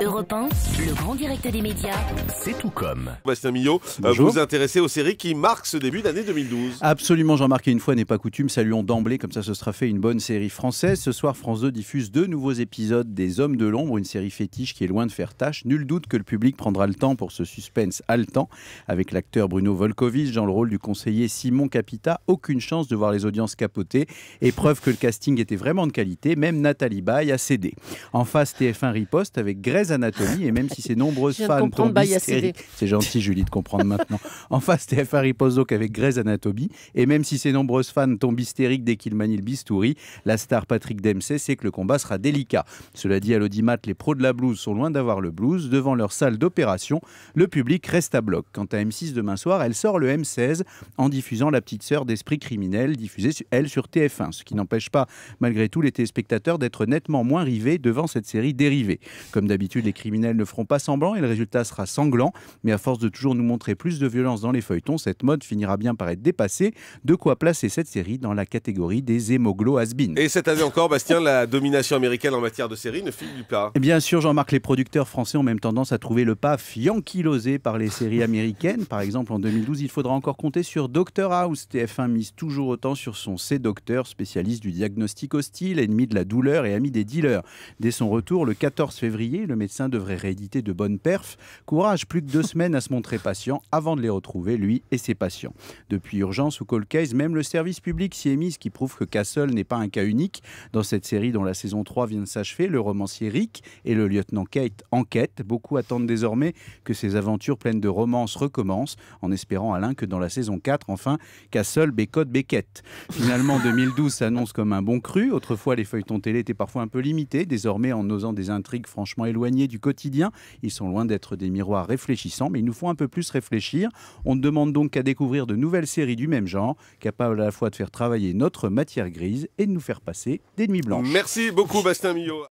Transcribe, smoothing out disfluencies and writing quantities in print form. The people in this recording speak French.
Europe 1, le grand direct des médias. C'est tout comme. Bastien Millot, Bonjour. vous vous intéressez aux séries qui marquent ce début d'année 2012. Absolument, Jean-Marc, et une fois n'est pas coutume, saluons d'emblée, comme ça ce sera fait, une bonne série française. Ce soir, France 2 diffuse 2 nouveaux épisodes des Hommes de l'ombre, une série fétiche qui est loin de faire tâche. Nul doute que le public prendra le temps pour ce suspense haletant, avec l'acteur Bruno Volkovich dans le rôle du conseiller Simon Capita. Aucune chance de voir les audiences capoter, et preuve que le casting était vraiment de qualité, même Nathalie Baye a cédé. En face, TF1 riposte avec Grey's Anatomy, et même si ses nombreuses fans tombent hystériques, c'est gentil Julie de comprendre maintenant. En face, TF1 riposte donc avec Grey's Anatomy, et même si ses nombreuses fans tombent hystériques dès qu'il manie le bistouri, la star Patrick Dempsey sait que le combat sera délicat. Cela dit, à l'audimat, les pros de la blouse sont loin d'avoir le blues. Devant leur salle d'opération, le public reste à bloc. Quant à M6 demain soir, elle sort le M16 en diffusant La petite sœur d'Esprit criminel, diffusée elle sur TF1, ce qui n'empêche pas malgré tout les téléspectateurs d'être nettement moins rivés devant cette série dérivée. Comme d'habitude, les criminels ne feront pas semblant et le résultat sera sanglant, mais à force de toujours nous montrer plus de violence dans les feuilletons, cette mode finira bien par être dépassée, de quoi placer cette série dans la catégorie des hémoglo has-been. Et cette année encore, Bastien, la domination américaine en matière de séries ne file pas. Bien sûr, Jean-Marc, les producteurs français ont même tendance à trouver le paf yankilosé par les séries américaines. Par exemple, en 2012, il faudra encore compter sur Dr House. TF1 mise toujours autant sur son C-Docteur, spécialiste du diagnostic hostile, ennemi de la douleur et ami des dealers. Dès son retour, le 14 février, le médecin devrait rééditer de bonnes perfs. Courage, plus que 2 semaines à se montrer patient avant de les retrouver, lui et ses patients. Depuis Urgence ou Cold Case, même le service public s'y est mis, ce qui prouve que Castle n'est pas un cas unique. Dans cette série dont la saison 3 vient de s'achever, le romancier Rick et le lieutenant Kate enquêtent. Beaucoup attendent désormais que ces aventures pleines de romance recommencent, en espérant, Alain, que dans la saison 4, enfin, Castle bécote Beckett. Finalement, 2012 s'annonce comme un bon cru. Autrefois, les feuilletons télé étaient parfois un peu limités. Désormais, en osant des intrigues franchement éloignées du quotidien, ils sont loin d'être des miroirs réfléchissants, mais ils nous font un peu plus réfléchir. On ne demande donc qu'à découvrir de nouvelles séries du même genre, capables à la fois de faire travailler notre matière grise et de nous faire passer des nuits blanches. Merci beaucoup, Bastien Millot.